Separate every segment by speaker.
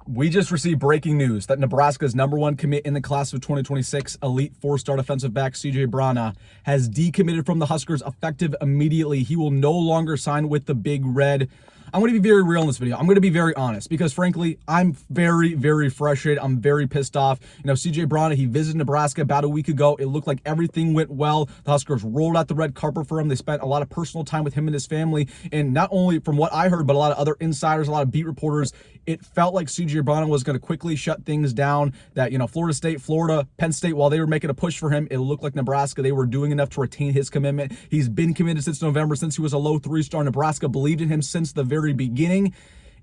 Speaker 1: We just received breaking news that Nebraska's #1 commit in the class of 2026, elite 4-star defensive back CJ Bronaugh, has decommitted from the Huskers effective immediately. He will no longer sign with the Big Red. I'm going to be very real in this video. I'm going to be very honest because, frankly, I'm very, very frustrated. I'm very pissed off. You know, CJ Bronaugh, he visited Nebraska about a week ago. It looked like everything went well. The Huskers rolled out the red carpet for him. They spent a lot of personal time with him and his family. And not only from what I heard, but a lot of other insiders, a lot of beat reporters, it felt like CJ Bronaugh was going to quickly shut things down. That, you know, Florida State, Florida, Penn State, while they were making a push for him, it looked like Nebraska, they were doing enough to retain his commitment. He's been committed since November, since he was a low 3-star. Nebraska believed in him since the very beginning.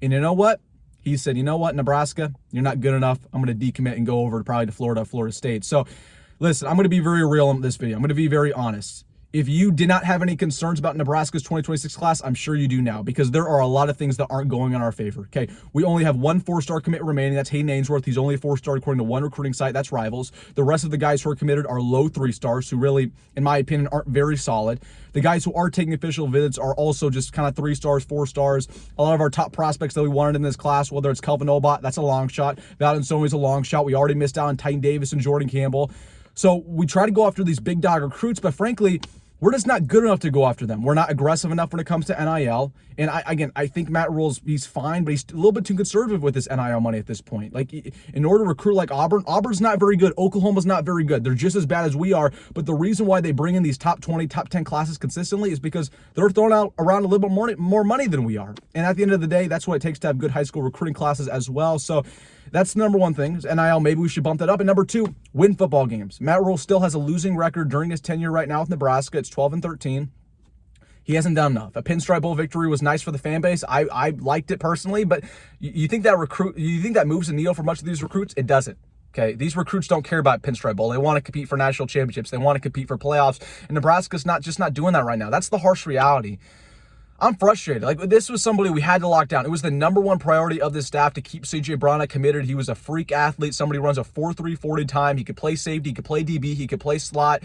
Speaker 1: And you know what? He said, you know what, Nebraska, you're not good enough. I'm going to decommit and go over probably to Florida State. So listen, I'm going to be very real in this video. I'm going to be very honest. If you did not have any concerns about Nebraska's 2026 class, I'm sure you do now, because there are a lot of things that aren't going in our favor. Okay, we only have one 4-star commit remaining. That's Hayden Ainsworth. He's only a 4-star according to one recruiting site. That's Rivals. The rest of the guys who are committed are low 3-stars, who really, in my opinion, aren't very solid. The guys who are taking official visits are also just kind of 3-stars, 4-stars. A lot of our top prospects that we wanted in this class, whether it's Kelvin Obot, that's a long shot. Valenzuela's a long shot. We already missed out on Titan Davis and Jordan Campbell. So we try to go after these big dog recruits, but frankly, we're just not good enough to go after them. We're not aggressive enough when it comes to NIL. And I think Matt Rule's, he's fine, but he's a little bit too conservative with his NIL money at this point. Like, in order to recruit like Auburn's not very good. Oklahoma's not very good. They're just as bad as we are. But the reason why they bring in these top 20, top 10 classes consistently is because they're throwing out around a little bit more money than we are. And at the end of the day, that's what it takes to have good high school recruiting classes as well. So that's the number one thing. NIL, maybe we should bump that up. And number two, win football games. Matt Rule still has a losing record during his tenure right now with Nebraska. It's 12-13. He hasn't done enough. A Pinstripe Bowl victory was nice for the fan base. I liked it personally, but you think that moves the needle for much of these recruits? It doesn't. Okay, these recruits don't care about Pinstripe Bowl. They want to compete for national championships. They want to compete for playoffs. And Nebraska's not doing that right now. That's the harsh reality. I'm frustrated. Like, this was somebody we had to lock down. It was the #1 priority of this staff to keep CJ Bronaugh committed. He was a freak athlete. Somebody who runs a 4.3 40 time. He could play safety. He could play DB. He could play slot.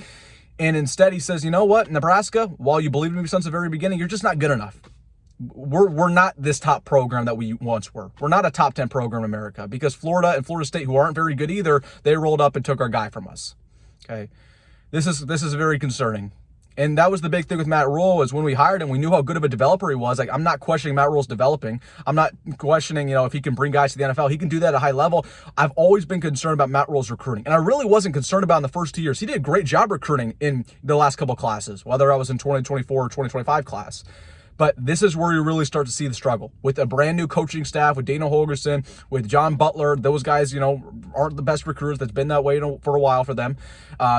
Speaker 1: And instead, he says, you know what, Nebraska, while you believed in me since the very beginning, you're just not good enough. We're not this top program that we once were. We're not a top 10 program in America, because Florida and Florida State, who aren't very good either, they rolled up and took our guy from us. Okay, this is very concerning. And that was the big thing with Matt Rule, is when we hired him, we knew how good of a developer he was. Like, I'm not questioning Matt Rule's developing. I'm not questioning, you know, if he can bring guys to the NFL. He can do that at a high level. I've always been concerned about Matt Rule's recruiting. And I really wasn't concerned about in the first 2 years. He did a great job recruiting in the last couple of classes, whether I was in 2024 or 2025 class. But this is where you really start to see the struggle. With a brand new coaching staff, with Dana Holgerson, with John Butler, those guys, you know, aren't the best recruiters. That's been that way for a while for them.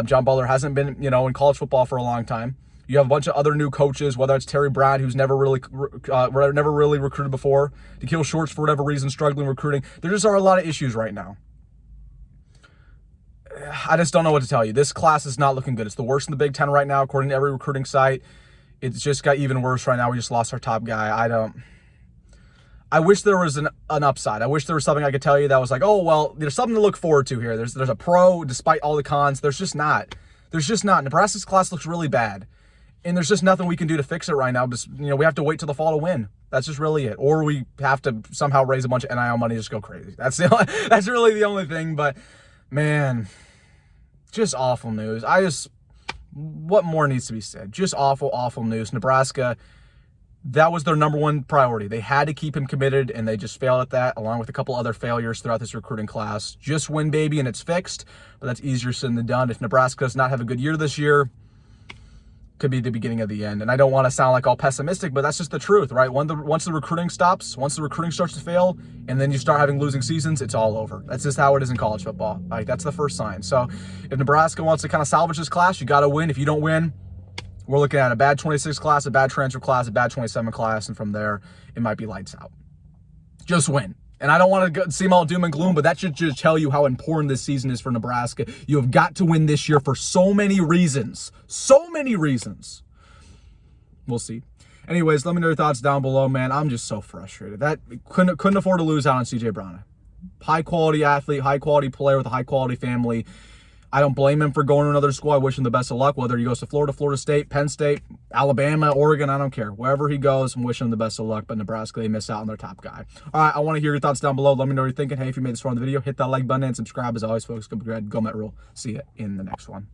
Speaker 1: John Butler hasn't been, you know, in college football for a long time. You have a bunch of other new coaches, whether it's Terry Brown, who's never really recruited before. DeKeel Shorts, for whatever reason, struggling recruiting. There just are a lot of issues right now. I just don't know what to tell you. This class is not looking good. It's the worst in the Big Ten right now, according to every recruiting site. It's just got even worse right now. We just lost our top guy. I wish there was an upside. I wish there was something I could tell you that was like, oh, well, there's something to look forward to here. There's a pro despite all the cons. There's just not. Nebraska's class looks really bad. And there's just nothing we can do to fix it right now. Just, you know, we have to wait till the fall to win. That's just really it. Or we have to somehow raise a bunch of NIL money and just go crazy. That's really the only thing. But, man, just awful news. What more needs to be said? Just awful, awful news. Nebraska, that was their #1 priority. They had to keep him committed, and they just failed at that, along with a couple other failures throughout this recruiting class. Just win, baby, and it's fixed. But that's easier said than done. If Nebraska does not have a good year this year, could be the beginning of the end. And I don't want to sound like all pessimistic, but that's just the truth, right? Once the recruiting stops, once the recruiting starts to fail, and then you start having losing seasons, it's all over. That's just how it is in college football. Like, that's the first sign. So if Nebraska wants to kind of salvage this class, you got to win. If you don't win, we're looking at a bad 26 class, a bad transfer class, a bad 27 class, and from there, it might be lights out. Just win. And I don't want to seem all doom and gloom, but that should just tell you how important this season is for Nebraska. You have got to win this year for so many reasons. So many reasons. We'll see. Anyways, let me know your thoughts down below, man. I'm just so frustrated. That couldn't afford to lose out on CJ Bronaugh. High-quality athlete, high-quality player with a high-quality family. I don't blame him for going to another school. I wish him the best of luck, whether he goes to Florida, Florida State, Penn State, Alabama, Oregon, I don't care. Wherever he goes, I'm wishing him the best of luck. But Nebraska, they miss out on their top guy. All right, I want to hear your thoughts down below. Let me know what you're thinking. Hey, if you made this far in the video, hit that like button and subscribe. As always, folks, go Met Rule. See you in the next one.